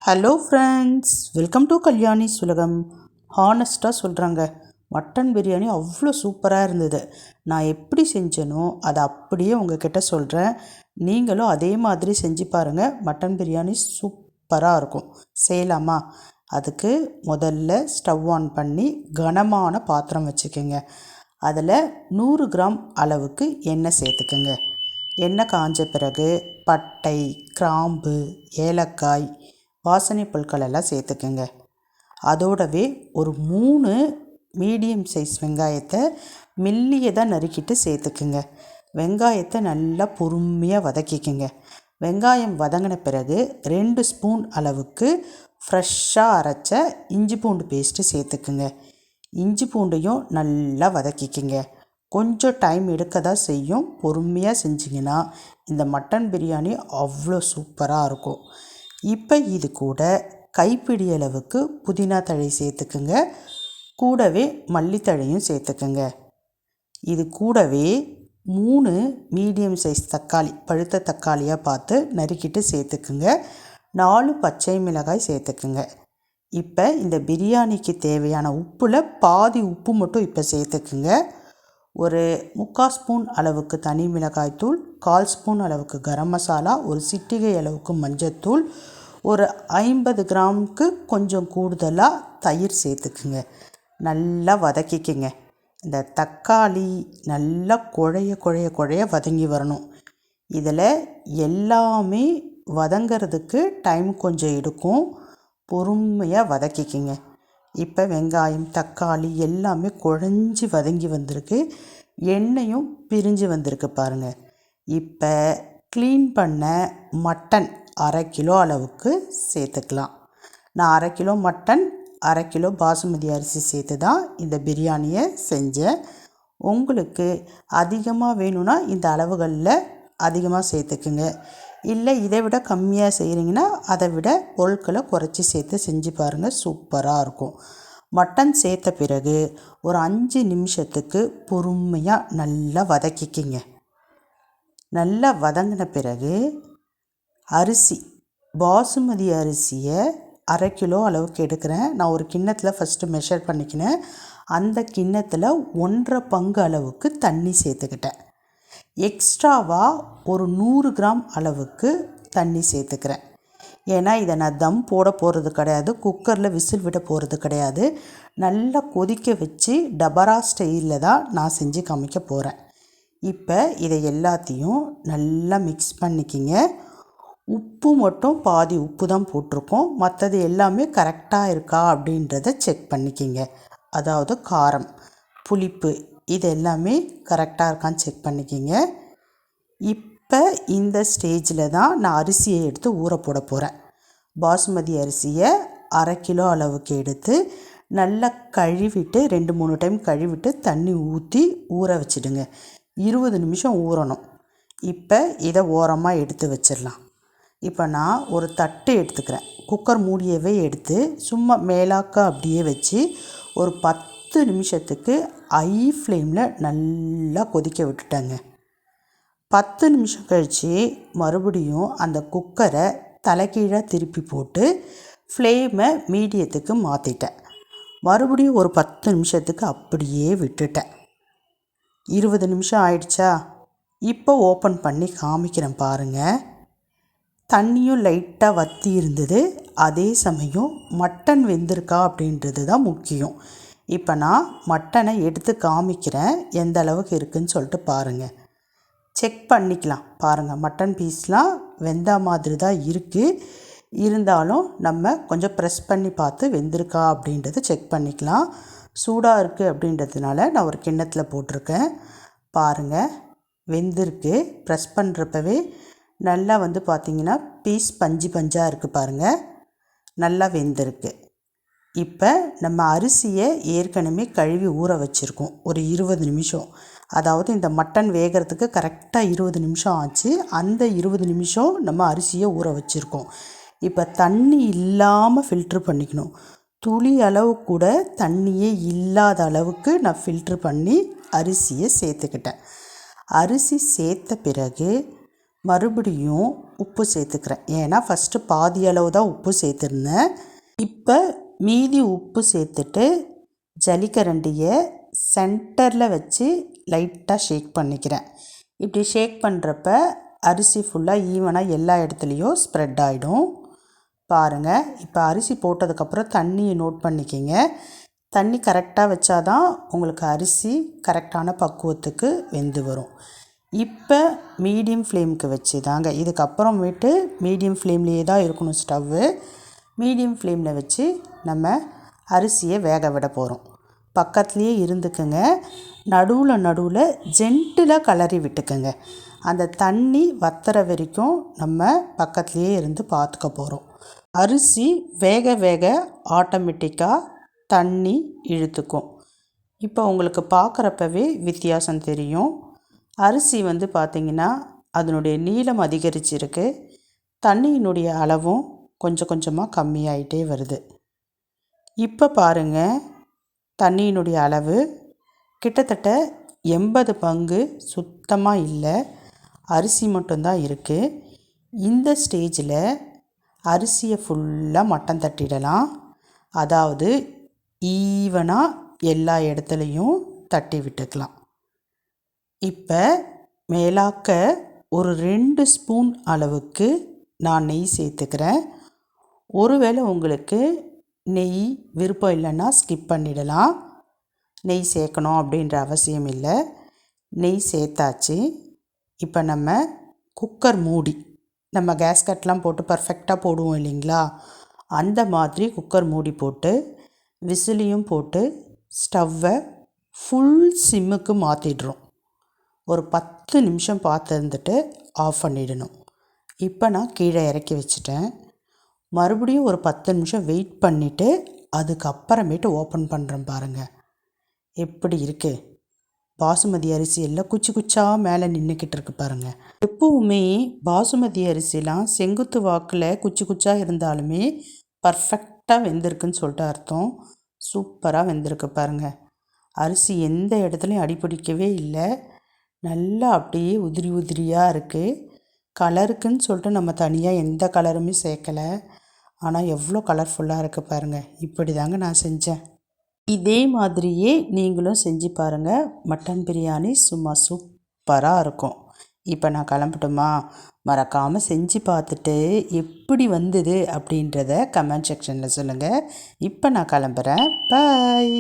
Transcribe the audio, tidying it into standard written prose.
Hello friends, welcome to Kalyani's உலகம். ஹானஸ்ட்டாக சொல்கிறாங்க, mutton biryani அவ்வளோ சூப்பராக இருந்தது. நான் எப்படி செஞ்சேனோ அதை அப்படியே உங்ககிட்ட சொல்கிறேன். நீங்களும் அதே மாதிரி செஞ்சு பாருங்கள். மட்டன் பிரியாணி சூப்பராக இருக்கும். செய்யலாமா? அதுக்கு முதல்ல ஸ்டவ் ஆன் பண்ணி கனமான பாத்திரம் வச்சுக்கோங்க. அதில் 100 கிராம் அளவுக்கு எண்ணெய் சேர்த்துக்குங்க. எண்ணெய் காஞ்ச பிறகு பட்டை, கிராம்பு, ஏலக்காய், வாசனை பொருட்கள் எல்லாம் சேர்த்துக்குங்க. அதோடவே ஒரு 3 மீடியம் சைஸ் வெங்காயத்தை மெல்லியதாக நறுக்கிட்டு சேர்த்துக்குங்க. வெங்காயத்தை நல்லா பொறுமையாக வதக்கிக்குங்க. வெங்காயம் வதங்கின பிறகு 2 ஸ்பூன் அளவுக்கு ஃப்ரெஷ்ஷாக அரைச்ச இஞ்சி பூண்டு பேஸ்ட்டு சேர்த்துக்குங்க. இஞ்சி பூண்டையும் நல்லா வதக்கிக்குங்க. கொஞ்சம் டைம் எடுக்க தான் செய்யும். பொறுமையாக செஞ்சிங்கன்னா இந்த மட்டன் பிரியாணி அவ்வளோ சூப்பராக இருக்கும். இப்போ இது கூட கைப்பிடி அளவுக்கு புதினா தழை சேர்த்துக்குங்க. கூடவே மல்லித்தழையும் சேர்த்துக்குங்க. இது கூடவே 3 மீடியம் சைஸ் தக்காளி, பழுத்த தக்காளியாக பார்த்து நறுக்கிட்டு சேர்த்துக்குங்க. 4 பச்சை மிளகாய் சேர்த்துக்குங்க. இப்போ இந்த பிரியாணிக்கு தேவையான உப்பில் பாதி உப்பு மட்டும் இப்போ சேர்த்துக்குங்க. ஒரு 3/4 ஸ்பூன் அளவுக்கு தனி மிளகாய்த்தூள், 1/4 ஸ்பூன் அளவுக்கு கரம் மசாலா, ஒரு சிட்டிகை அளவுக்கு மஞ்சத்தூள், ஒரு 50 கிராமுக்கு கொஞ்சம் கூடுதலாக தயிர் சேர்த்துக்குங்க. நல்லா வதக்கிக்குங்க. இந்த தக்காளி நல்லா குழைய வதங்கி வரணும். இதில் எல்லாமே வதங்கிறதுக்கு டைம் கொஞ்சம் எடுக்கும். பொறுமையாக வதக்கிக்குங்க. இப்போ வெங்காயம், தக்காளி எல்லாமே குழஞ்சி வதங்கி வந்திருக்கு. எண்ணெயும் பிரிஞ்சு வந்திருக்கு பாருங்கள். இப்போ க்ளீன் பண்ண மட்டன் 1/2 கிலோ அளவுக்கு சேர்த்துக்கலாம். நான் 1/2 கிலோ மட்டன், 1/2 கிலோ பாசுமதி அரிசி சேர்த்து தான் இந்த பிரியாணியை செஞ்சேன். உங்களுக்கு அதிகமாக வேணும்னா இந்த அளவுகளில் அதிகமாக சேர்த்துக்குங்க. இல்லை இதை விட கம்மியாக செய்கிறீங்கன்னா அதை விட பொருட்களை குறைச்சி சேர்த்து செஞ்சு பாருங்கள். சூப்பராக இருக்கும். மட்டன் சேர்த்த பிறகு ஒரு 5 நிமிஷத்துக்கு பொறுமையாக நல்லா வதக்கிக்கிங்க. நல்லா வதங்கின பிறகு அரிசி, பாசுமதி அரிசியை 1/2 கிலோ அளவுக்கு எடுக்கிறேன். நான் ஒரு கிண்ணத்தில் ஃபஸ்ட்டு மெஷர் பண்ணிக்கினேன். அந்த கிண்ணத்தில் 1/2 பங்கு அளவுக்கு தண்ணி சேர்த்துக்கிட்டேன். எக்ஸ்ட்ராவாக ஒரு 100 கிராம் அளவுக்கு தண்ணி சேர்த்துக்கிறேன். ஏன்னா இதை நான் தம் போட போகிறது கிடையாது, குக்கரில் விசில் விட போகிறது கிடையாது. நல்லா கொதிக்க வச்சு டபரா ஸ்டைலில் தான் நான் செஞ்சு காமிக்க போகிறேன். இப்போ இதை எல்லாத்தையும் நல்லா மிக்ஸ் பண்ணிக்கிங்க. உப்பு மட்டும் பாதி உப்பு தான் போட்டிருக்கோம். மற்றது எல்லாமே கரெக்டாக இருக்கா அப்படின்றத செக் பண்ணிக்கிங்க. அதாவது காரம், புளிப்பு இது எல்லாமே கரெக்டாக இருக்கான்னு செக் பண்ணிக்கிங்க. இப்போ இந்த ஸ்டேஜில் தான் நான் அரிசியை எடுத்து ஊற போட போகிறேன். பாசுமதி அரிசியை 1/2 கிலோ அளவுக்கு எடுத்து நல்லா கழுவிட்டு 2-3 டைம் கழுவிட்டு தண்ணி ஊற்றி ஊற வச்சிடுங்க. 20 நிமிஷம் ஊறணும். இப்போ இதை ஓரமாக எடுத்து வச்சிடலாம். இப்போ நான் ஒரு தட்டு எடுத்துக்கிறேன். குக்கர் மூடியவே எடுத்து சும்மா மேலாக்க அப்படியே வச்சு ஒரு 10 நிமிஷத்துக்கு ஹை ஃப்ளேமில் நல்லா கொதிக்க விட்டுட்டேங்க. 10 நிமிஷம் கழித்து மறுபடியும் அந்த குக்கரை தலைகீழாக திருப்பி போட்டு ஃப்ளேமை மீடியத்துக்கு மாற்றிட்டேன். மறுபடியும் ஒரு 10 நிமிஷத்துக்கு அப்படியே விட்டுட்டேன். 20 நிமிஷம் ஆயிடுச்சா? இப்போ ஓப்பன் பண்ணி காமிக்கிறேன் பாருங்கள். தண்ணியும் லைட்டாக வற்றி இருந்தது. அதே சமயம் மட்டன் வெந்திருக்கா அப்படின்றது தான் முக்கியம். இப்போ நான் மட்டனை எடுத்து காமிக்கிறேன், எந்த அளவுக்கு இருக்குதுன்னு சொல்லிட்டு பாருங்கள். செக் பண்ணிக்கலாம். பாருங்கள், மட்டன் பீஸ்லாம் வெந்தா மாதிரி தான் இருக்குது. இருந்தாலும் நம்ம கொஞ்சம் ப்ரெஸ் பண்ணி பார்த்து வெந்திருக்கா அப்படின்றத செக் பண்ணிக்கலாம். சூடாக இருக்குது அப்படின்றதுனால நான் ஒரு கிண்ணத்தில் போட்டிருக்கேன். பாருங்கள், வெந்திருக்கு. ப்ரெஸ் பண்ணுறப்பவே நல்லா பார்த்திங்கன்னா பீஸ் பஞ்சாக இருக்குது பாருங்கள். நல்லா வெந்திருக்கு. இப்போ நம்ம அரிசியை ஏற்கனவே கழுவி ஊற வச்சுருக்கோம் ஒரு 20 நிமிஷம். அதாவது இந்த மட்டன் வேகிறதுக்கு கரெக்டாக 20 நிமிஷம் ஆச்சு. அந்த 20 நிமிஷம் நம்ம அரிசியை ஊற வச்சுருக்கோம். இப்போ தண்ணி இல்லாமல் ஃபில்ட்ரு பண்ணிக்கணும். துளி அளவு கூட தண்ணியே இல்லாத அளவுக்கு நான் ஃபில்ட்ரு பண்ணி அரிசியை சேர்த்துக்கிட்டேன். அரிசி சேர்த்த பிறகு மறுபடியும் உப்பு சேர்த்துக்கிறேன். ஏன்னா ஃபஸ்ட்டு பாதி அளவு தான் உப்பு சேர்த்துருந்தேன். இப்போ மீதி உப்பு சேர்த்துட்டு ஜலிக்கரண்டியை சென்டரில் வச்சு லைட்டாக ஷேக் பண்ணிக்கிறேன். இப்படி ஷேக் பண்ணுறப்ப அரிசி ஃபுல்லாக ஈவனாக எல்லா இடத்துலையும் ஸ்ப்ரெட் ஆகிடும். பாருங்கள், இப்போ அரிசி போட்டதுக்கப்புறம் தண்ணியை நோட் பண்ணிக்கிங்க. தண்ணி கரெக்டாக வச்சாதான் உங்களுக்கு அரிசி கரெக்டான பக்குவத்துக்கு வெந்து வரும். இப்போ மீடியம் ஃப்ளேமுக்கு வச்சு தாங்க, இதுக்கப்புறமேட்டு மீடியம் ஃப்ளேம்லேயே தான் இருக்கணும் ஸ்டவ்வு. மீடியம் ஃப்ளேமில் வச்சு நம்ம அரிசியை வேக விட போகிறோம். பக்கத்துலேயே இருந்துக்குங்க. நடுவில் ஜென்டிலாக கலரி விட்டுக்குங்க. அந்த தண்ணி வத்துற வரைக்கும் நம்ம பக்கத்துலேயே இருந்து பார்த்துக்க போகிறோம். அரிசி வேக வேக ஆட்டோமேட்டிக்காக தண்ணி இழுத்துக்கும். இப்போ உங்களுக்கு பார்க்குறப்பவே வித்தியாசம் தெரியும். அரிசி பார்த்திங்கன்னா அதனுடைய நீளம் அதிகரிச்சிருக்கு. தண்ணியினுடைய அளவும் கொஞ்சம் கொஞ்சமாக கம்மியாயிட்டே வருது. இப்போ பாருங்கள், தண்ணியினுடைய அளவு கிட்டத்தட்ட 80 பங்கு சுத்தமாக இல்லை, அரிசி மட்டும்தான் இருக்குது. இந்த ஸ்டேஜில் அரிசியை ஃபுல்லாக மட்டம் தட்டிடலாம். அதாவது ஈவனாக எல்லா இடத்துலையும் தட்டி விட்டுக்கலாம். இப்போ மேலாக்க ஒரு 2 ஸ்பூன் அளவுக்கு நான் நெய் சேர்த்துக்கிறேன். ஒருவேளை உங்களுக்கு நெய் விருப்பம் இல்லைன்னா ஸ்கிப் பண்ணிடலாம். நெய் சேர்க்கணும் அப்படின்ற அவசியம் இல்லை. நெய் சேர்த்தாச்சு. இப்போ நம்ம குக்கர் மூடி, நம்ம கேஸ்கட்லாம் போட்டு பர்ஃபெக்டாக போடுவோம் இல்லைங்களா, அந்த மாதிரி குக்கர் மூடி போட்டு விசிலையும் போட்டு ஸ்டவ்வை ஃபுல் சிம்முக்கு மாற்றிடுறோம். ஒரு 10 நிமிஷம் பார்த்து இருந்துட்டு ஆஃப் பண்ணிடணும். இப்போ நான் கீழே இறக்கி வச்சுட்டேன். மறுபடியும் ஒரு 10 நிமிஷம் வெயிட் பண்ணிவிட்டு அதுக்கப்புறமேட்டு ஓப்பன் பண்ணுறேன். பாருங்கள் எப்படி இருக்குது. பாசுமதி அரிசி எல்லாம் குச்சி குச்சாக மேலே நின்றுக்கிட்டு இருக்கு பாருங்கள். எப்போவுமே பாசுமதி அரிசிலாம் செங்குத்து வாக்கில் குச்சி குச்சாக இருந்தாலுமே பர்ஃபெக்டாக வெந்திருக்குன்னு சொல்லிட்டு அர்த்தம். சூப்பராக வெந்திருக்கு பாருங்கள். அரிசி எந்த இடத்துலையும் அடிப்பிடிக்கவே இல்லை. நல்லா அப்படியே உதிரி உதிரியாக இருக்குது. கலருக்குன்னு சொல்லிட்டு நம்ம தனியாக எந்த கலருமே சேர்க்கலை. ஆனால் எவ்வளோ கலர்ஃபுல்லாக இருக்குது பாருங்கள். இப்படி தாங்க நான் செஞ்சேன். இதே மாதிரியே நீங்களும் செஞ்சு பாருங்கள். மட்டன் பிரியாணி சும்மா சூப்பராக இருக்கும். இப்போ நான் கிளம்பட்டுமா? மறக்காமல் செஞ்சு பார்த்துட்டு எப்படி வந்தது அப்படின்றத கமெண்ட் செக்ஷனில் சொல்லுங்கள். இப்போ நான் கிளம்புறேன். பாய்.